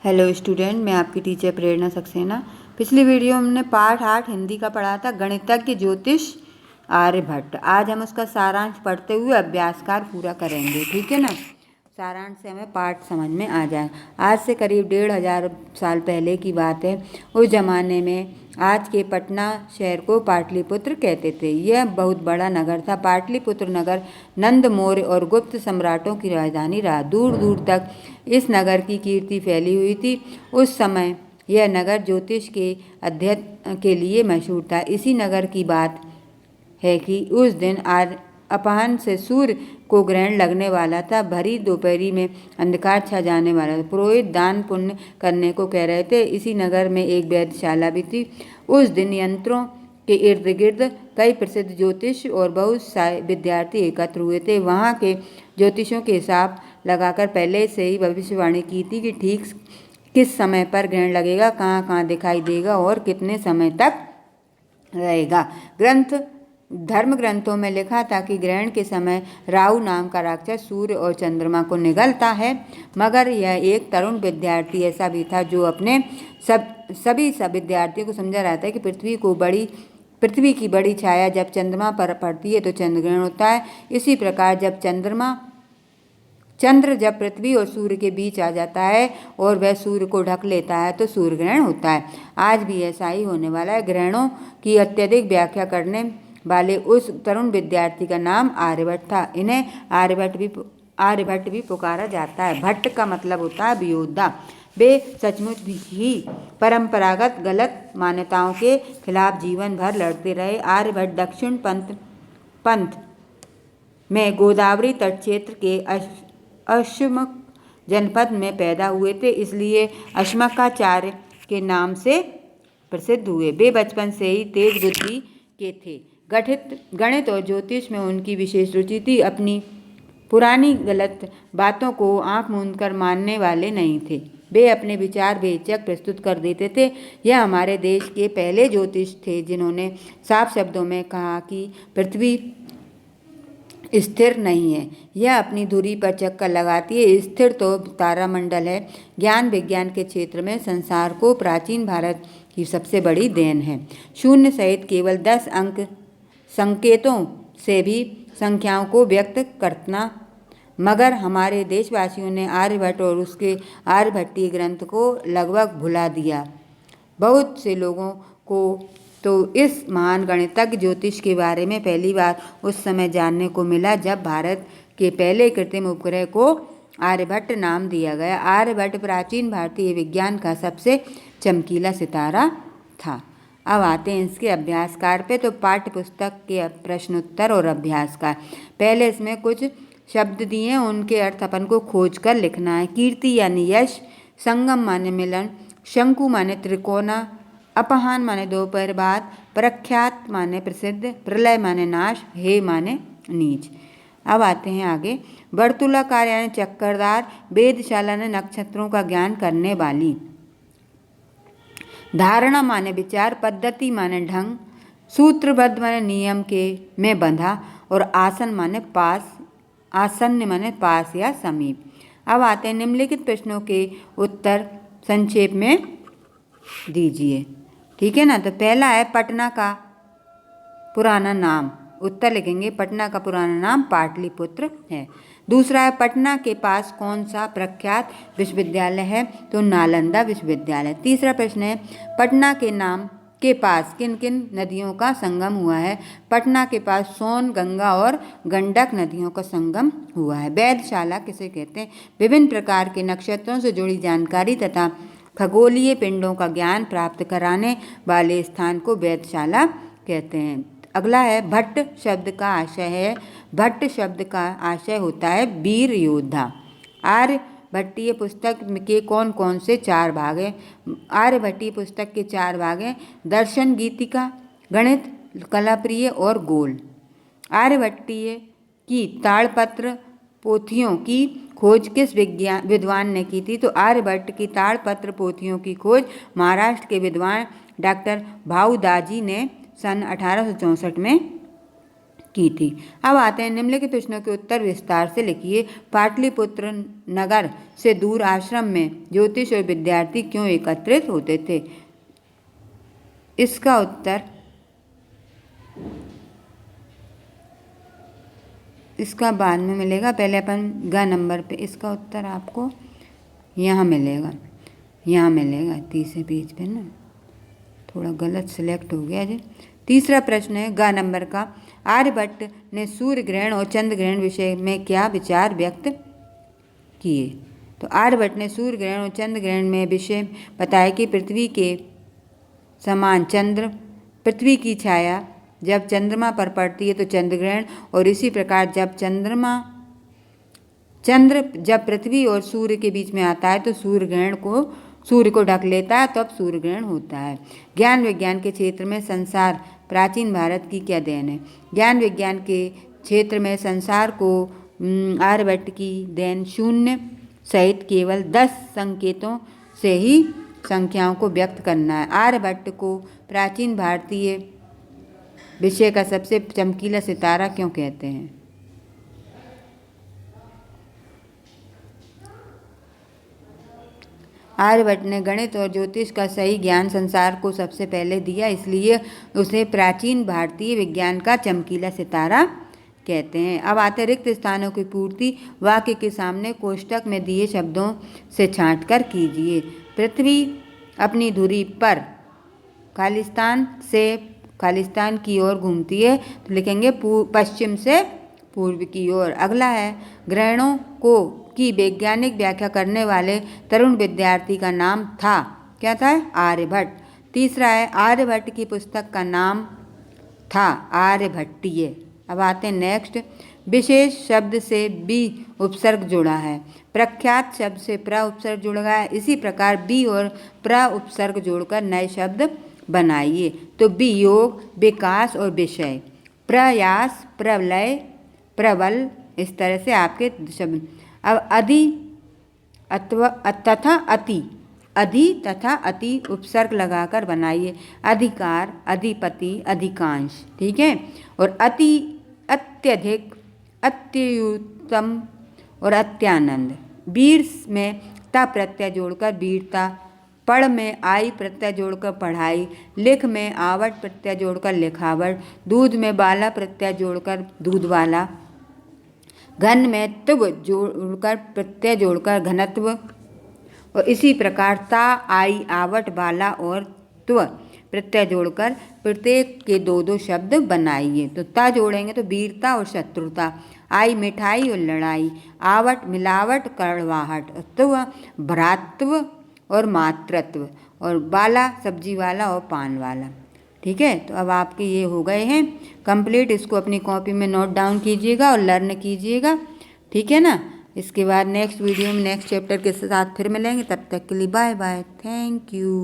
Hello student, मैं आपकी teacher प्रेरणा सक्सेना। पिछली वीडियो में हमने पाठ 8 हिंदी का पढ़ा था, गणितज्ञ ज्योतिष आर्यभट्ट। आज हम उसका सारांश पढ़ते हुए अभ्यास कार्य पूरा करेंगे, ठीक है ना। सारांश से हमें पाठ समझ में आ जाए। आज से करीब 1500 साल पहले की बात है। उस जमाने में आज के पटना शहर को पाटलिपुत्र कहते थे। यह बहुत बड़ा नगर था। पाटलिपुत्र नगर नंद मौर्य और गुप्त सम्राटों की राजधानी रहा। दूर दूर तक इस नगर की कीर्ति फैली हुई थी। उस समय यह नगर ज्योतिष के अध्ययन के लिए मशहूर था। इसी नगर की बात है कि उस दिन अपराह्न से सूर्य को ग्रहण लगने वाला था। भरी दोपहरी में अंधकार छा जाने वाला था। पुरोहित दान पुण्य करने को कह रहे थे। इसी नगर में एक वैधशाला भी थी। उस दिन यंत्रों के इर्द गिर्द कई प्रसिद्ध ज्योतिष और बहुत सारे विद्यार्थी एकत्र हुए थे। वहाँ के ज्योतिषों के हिसाब लगाकर पहले से ही भविष्यवाणी की थी कि ठीक किस समय पर ग्रहण लगेगा, कहाँ कहाँ दिखाई देगा और कितने समय तक रहेगा। धर्म ग्रंथों में लिखा था कि ग्रहण के समय राहु नाम का राक्षस सूर्य और चंद्रमा को निगलता है। मगर यह एक तरुण विद्यार्थी ऐसा भी था जो अपने सभी विद्यार्थियों को समझा रहा था कि पृथ्वी की बड़ी छाया जब चंद्रमा पर पड़ती है तो चंद्रग्रहण होता है। इसी प्रकार चंद्र जब पृथ्वी और सूर्य के बीच आ जाता है और वह सूर्य को ढक लेता है तो सूर्य ग्रहण होता है। आज भी ऐसा ही होने वाला है। ग्रहणों की अत्यधिक व्याख्या करने वाले उस तरुण विद्यार्थी का नाम आर्यभट्ट था। इन्हें आर्यभट्ट भी पुकारा जाता है। भट्ट का मतलब होता है वियोद्धा। वे सचमुच ही परंपरागत गलत मान्यताओं के खिलाफ जीवन भर लड़ते रहे। आर्यभट्ट दक्षिण पंथ में गोदावरी तट क्षेत्र के अश्मक जनपद में पैदा हुए थे, इसलिए अश्मकाचार्य के नाम से प्रसिद्ध हुए। वे बचपन से ही तेज बुद्धि के थे। गणित और ज्योतिष में उनकी विशेष रुचि थी। अपनी पुरानी गलत बातों को आंख मूंद कर मानने वाले नहीं थे। वे अपने विचार बेहिचक प्रस्तुत कर देते थे। यह हमारे देश के पहले ज्योतिष थे जिन्होंने साफ शब्दों में कहा कि पृथ्वी स्थिर नहीं है, यह अपनी धुरी पर चक्कर लगाती है। स्थिर तो तारामंडल है। ज्ञान विज्ञान के क्षेत्र में संसार को प्राचीन भारत की सबसे बड़ी देन है। शून्य सहित केवल 10 अंक संकेतों से भी संख्याओं को व्यक्त करना। मगर हमारे देशवासियों ने आर्यभट्ट और उसके आर्यभट्टीय ग्रंथ को लगभग भुला दिया। बहुत से लोगों को तो इस महान गणितज्ञ ज्योतिष के बारे में पहली बार उस समय जानने को मिला जब भारत के पहले कृत्रिम उपग्रह को आर्यभट्ट नाम दिया गया। आर्यभट्ट प्राचीन भारतीय विज्ञान का सबसे चमकीला सितारा था। अब आते हैं इसके अभ्यास कार्य पे। तो पाठ्य पुस्तक के प्रश्नोत्तर और अभ्यास कार्य। पहले इसमें कुछ शब्द दिए हैं, उनके अर्थ अपन को खोज कर लिखना है। कीर्ति यानी यश, संगम माने मिलन, शंकु माने त्रिकोणा, अपहान माने दोपहर बाद, प्रख्यात माने प्रसिद्ध, प्रलय माने नाश, हे माने नीच। अब आते हैं आगे। वर्तुलाकार यानी चक्करदार, वेधशाला ने नक्षत्रों का ज्ञान करने वाली, धारणा माने विचार, पद्धति माने ढंग, सूत्रबद्ध माने नियम के में बंधा और आसन माने पास, आसन्न माने पास या समीप। अब आते हैं निम्नलिखित प्रश्नों के उत्तर संक्षेप में दीजिए, ठीक है ना। तो पहला है पटना का पुराना नाम। उत्तर लिखेंगे पटना का पुराना नाम पाटलिपुत्र है। दूसरा है पटना के पास कौन सा प्रख्यात विश्वविद्यालय है, तो नालंदा विश्वविद्यालय। तीसरा प्रश्न है पटना के नाम के पास किन किन नदियों का संगम हुआ है। पटना के पास सोन, गंगा और गंडक नदियों का संगम हुआ है। वेधशाला किसे कहते हैं, विभिन्न प्रकार के नक्षत्रों से जुड़ी जानकारी तथा खगोलीय पिंडों का ज्ञान प्राप्त कराने वाले स्थान को वेधशाला कहते हैं। अगला है भट्ट शब्द का आशय है। भट्ट शब्द का आशय होता है वीर योद्धा। आर्यभट्टीय पुस्तक के कौन कौन से 4 भाग हैं। आर्यभट्टीय पुस्तक के 4 भाग हैं, दर्शन, गीतिका, गणित, कलाप्रिय और गोल। आर्यभट्टीय की ताड़पत्र पोथियों की खोज किस विद्वान ने की थी, तो आर्यभट्ट की ताड़पत्र पोथियों की खोज महाराष्ट्र के विद्वान डॉक्टर भाऊ दाजी ने सन 1864 में की थी। अब आते हैं निम्नलिखित प्रश्नों के उत्तर विस्तार से लिखिए। पाटलिपुत्र नगर से दूर आश्रम में ज्योतिष और विद्यार्थी क्यों एकत्रित होते थे? इसका उत्तर इसका बाद में मिलेगा, पहले अपन ग नंबर पे इसका उत्तर आपको यहाँ मिलेगा, यहाँ मिलेगा तीसरे पेज पे ना, थोड़ा गलत सिलेक्ट हो गया जी। तीसरा प्रश्न है ग नंबर का, आर्यभट्ट ने सूर्य ग्रहण और चंद्र ग्रहण विषय में क्या विचार व्यक्त किए? तो आर्यभट्ट ने सूर्य ग्रहण और चंद्र ग्रहण में विषय बताया कि पृथ्वी के समान चंद्र, पृथ्वी की छाया जब चंद्रमा पर पड़ती है तो चंद्र ग्रहण, और इसी प्रकार जब चंद्र जब पृथ्वी और सूर्य के बीच में आता है तो सूर्य को ढक लेता है, तब सूर्य ग्रहण होता है। ज्ञान विज्ञान के क्षेत्र में संसार प्राचीन भारत की क्या देन है? ज्ञान विज्ञान के क्षेत्र में संसार को आर्यभट्ट की देन शून्य सहित केवल 10 संकेतों से ही संख्याओं को व्यक्त करना है। आर्यभट्ट को प्राचीन भारतीय विषय का सबसे चमकीला सितारा क्यों कहते हैं? आर्यभट्ट ने गणित और ज्योतिष का सही ज्ञान संसार को सबसे पहले दिया, इसलिए उसे प्राचीन भारतीय विज्ञान का चमकीला सितारा कहते हैं। अब आते रिक्त स्थानों की पूर्ति वाक्य के सामने कोष्टक में दिए शब्दों से छांटकर कीजिए। पृथ्वी अपनी धुरी पर खालिस्तान की ओर घूमती है, तो लिखेंगे पश्चिम से पूर्व की ओर। अगला है ग्रहणों की वैज्ञानिक व्याख्या करने वाले तरुण विद्यार्थी का नाम था, क्या था? आर्यभट्ट। तीसरा है आर्यभट्ट की पुस्तक का नाम था आर्यभट्टीय। अब आते हैं नेक्स्ट, विशेष शब्द से बी उपसर्ग जुड़ा है, प्रख्यात शब्द से प्र उपसर्ग जुड़ा है, इसी प्रकार बी और प्र उपसर्ग जोड़कर नए शब्द बनाइए। तो बी योग, विकास और विषय, प्रयास, प्रलय, प्रबल, इस तरह से आपके शब्द। अब अधि तथा अति उपसर्ग लगाकर बनाइए। अधिकार, अधिपति, अधिकांश, ठीक है। और अति, अत्यधिक, अत्युत्तम और अत्यानंद। वीर में ता प्रत्यय जोड़कर वीरता, पढ़ में आई प्रत्यय जोड़कर पढ़ाई, लिख में आवट प्रत्यय जोड़कर लिखावट, दूध में बाला प्रत्यय जोड़कर दूधवाला, घन में त्व जोड़कर प्रत्यय जोड़कर घनत्व, और इसी प्रकार ता, आई, आवट, बाला और त्व प्रत्यय जोड़कर प्रत्येक के 2-2 शब्द बनाइए। तो ता जोड़ेंगे तो वीरता और शत्रुता, आई मिठाई और लड़ाई, आवट मिलावट कड़वाहट, त्व भ्रातृत्व और मातृत्व, और बाला सब्जी वाला और पान वाला, ठीक है। तो अब आपके ये हो गए हैं कंप्लीट। इसको अपनी कॉपी में नोट डाउन कीजिएगा और लर्न कीजिएगा, ठीक है ना। इसके बाद नेक्स्ट वीडियो में नेक्स्ट चैप्टर के साथ फिर मिलेंगे, तब तक के लिए बाय बाय, थैंक यू।